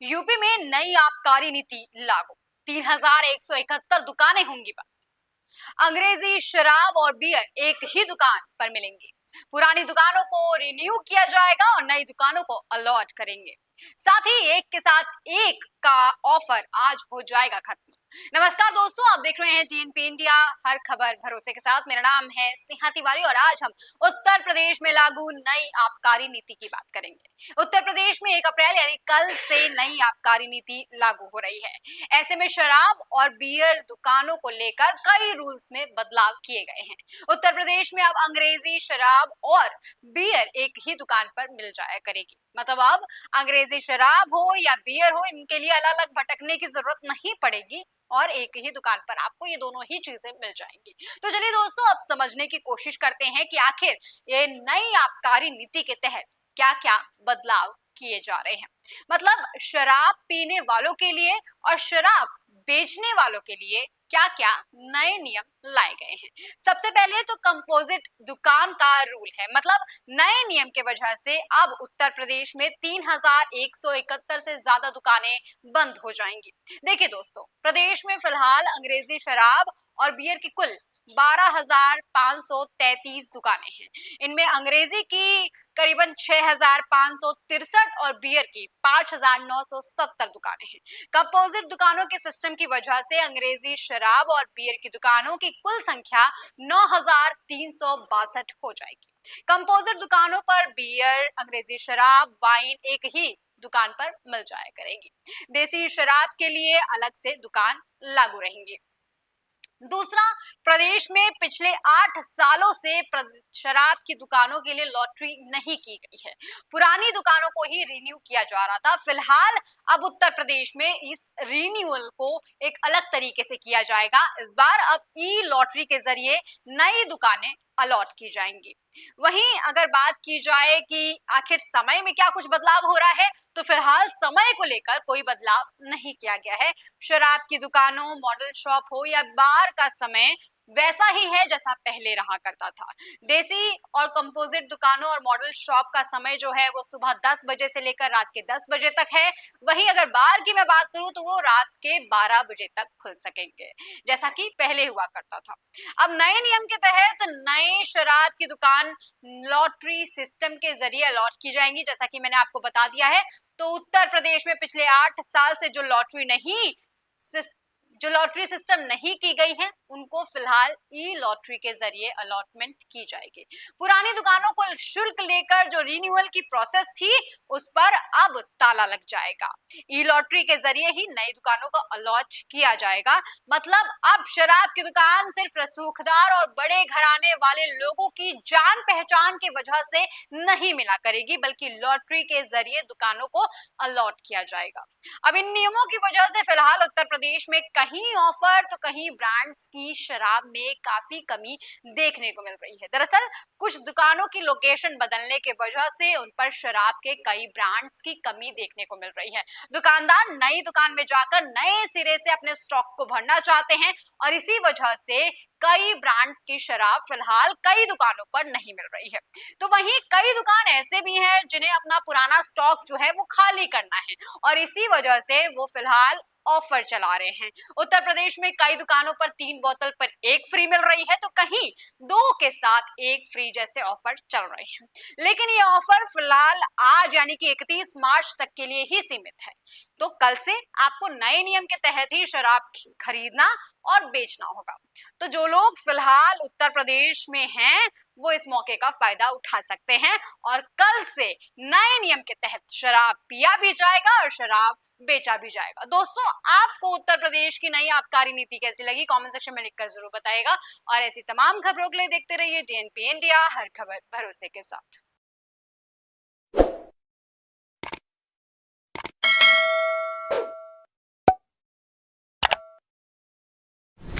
UP में नई आबकारी नीति लागू। 3,171 दुकानें होंगी बंद। अंग्रेजी शराब और बियर एक ही दुकान पर मिलेंगी। पुरानी दुकानों को रिन्यू किया जाएगा और नई दुकानों को अलॉट करेंगे। साथ ही एक के साथ एक का ऑफर आज हो जाएगा खत्म। नमस्कार दोस्तों, आप देख रहे हैं टीएनपी इंडिया, हर खबर भरोसे के साथ। मेरा नाम है स्नेहा तिवारी और आज हम उत्तर प्रदेश में लागू नई आबकारी नीति की बात करेंगे। उत्तर प्रदेश में 1 अप्रैल यानी कल से नई आबकारी नीति लागू हो रही है। ऐसे में शराब और बियर दुकानों को लेकर कई रूल्स में बदलाव किए गए हैं। उत्तर प्रदेश में अब अंग्रेजी शराब और बियर एक ही दुकान पर मिल जाया करेगी। मतलब अब अंग्रेजी शराब हो या बियर हो, इनके लिए अलग अलग भटकने की जरूरत नहीं पड़ेगी और एक ही दुकान पर आपको ये दोनों ही चीजें मिल जाएंगी। तो चलिए दोस्तों, अब समझने की कोशिश करते हैं कि आखिर ये नई आबकारी नीति के तहत क्या क्या बदलाव किए जा रहे हैं। मतलब शराब पीने वालों के लिए और शराब बेचने वालों के लिए क्या क्या नए नियम लाए गए हैं। सबसे पहले तो कंपोजिट दुकान का रूल है। मतलब नए नियम के वजह से अब उत्तर प्रदेश में 3,171 से ज्यादा दुकानें बंद हो जाएंगी। देखिए दोस्तों, प्रदेश में फिलहाल अंग्रेजी शराब और बियर की कुल 12,533 दुकानें हैं। इनमें अंग्रेजी की करीबन 6,563 और बियर की 5,970 दुकानें हैं। कंपोजिट दुकानों के सिस्टम की वजह से अंग्रेजी शराब और बियर की दुकानों की कुल संख्या 9,362 हो जाएगी। कंपोजिट दुकानों पर बियर, अंग्रेजी शराब, वाइन एक ही दुकान पर मिल जाया करेगी। देसी शराब के लिए अलग से दुकान लागू रहेंगी। दूसरा, प्रदेश में पिछले 8 सालों से शराब की दुकानों के लिए लॉटरी नहीं की गई है। पुरानी दुकानों को ही रिन्यू किया जा रहा था। फिलहाल अब उत्तर प्रदेश में इस रिन्यूअल को एक अलग तरीके से किया जाएगा। इस बार अब ई लॉटरी के जरिए नई दुकानें अलॉट की जाएंगी। वहीं अगर बात की जाए कि आखिर समय में क्या कुछ बदलाव हो रहा है, तो फिलहाल समय को लेकर कोई बदलाव नहीं किया गया है। शराब की दुकानों, मॉडल शॉप हो या बार का समय वैसा ही है जैसा पहले रहा करता था। देसी और कंपोजिट दुकानों और मॉडल शॉप का समय जो है वो सुबह 10 बजे से लेकर रात के 10 बजे तक है। वहीं अगर बार की मैं बात करूं तो वो रात के 12 बजे तक खुल सकेंगे, जैसा कि पहले हुआ करता था। अब नए नियम के तहत नए शराब की दुकान लॉटरी सिस्टम के जरिए अलॉट की जाएंगी, जैसा कि मैंने आपको बता दिया है। तो उत्तर प्रदेश में पिछले 8 साल से जो लॉटरी सिस्टम नहीं की गई है, उनको फिलहाल ई लॉटरी के जरिए अलॉटमेंट की जाएगी। पुरानी दुकानों को शुल्क लेकर जो रिन्यूअल की प्रोसेस थी, उस पर अब ताला लग जाएगा। ई लॉटरी के जरिए ही नई दुकानों को अलॉट किया जाएगा। मतलब अब शराब की दुकान सिर्फ रसूखदार और बड़े घराने वाले लोगों की जान पहचान की वजह से नहीं मिला करेगी, बल्कि लॉटरी के जरिए दुकानों को अलॉट किया जाएगा। अब इन नियमों की वजह से फिलहाल उत्तर प्रदेश में कहीं ऑफर तो कहीं ब्रांड्स की शराब में काफी कमी देखने को मिल रही है। दरअसल कुछ दुकानों की लोकेशन बदलने के वजह से उन पर शराब के कई ब्रांड्स की कमी देखने को मिल रही है। दुकानदार नई दुकान में जाकर नए सिरे से अपने स्टॉक को भरना चाहते हैं और इसी वजह से कई ब्रांड्स की शराब फिलहाल कई दुकानों पर नहीं मिल रही है। तो वहीं कई दुकान ऐसे भी हैं जिन्हें अपना पुराना स्टॉक जो है वो खाली करना है और इसी वजह से वो फिलहाल ऑफर चला रहे हैं। उत्तर प्रदेश में कई दुकानों पर 3 बोतल पर 1 फ्री मिल रही है, तो कहीं 2 के साथ 1 फ्री जैसे ऑफर चल रहे हैं। लेकिन ये ऑफर फिलहाल आज यानी कि 31 मार्च तक के लिए ही सीमित है। तो कल से आपको नए नियम के तहत ही शराब खरीदना और बेचना होगा। तो जो लोग फिलहाल उत्तर प्रदेश में हैं, वो इस मौके का फायदा उठा सकते हैं और कल से नए नियम के तहत शराब पिया भी जाएगा और शराब बेचा भी जाएगा। दोस्तों, आपको उत्तर प्रदेश की नई आबकारी नीति कैसी लगी, कमेंट सेक्शन में लिखकर जरूर बताइएगा और ऐसी तमाम खबरों के लिए देखते रहिए टीएनपी इंडिया, हर खबर भरोसे के साथ।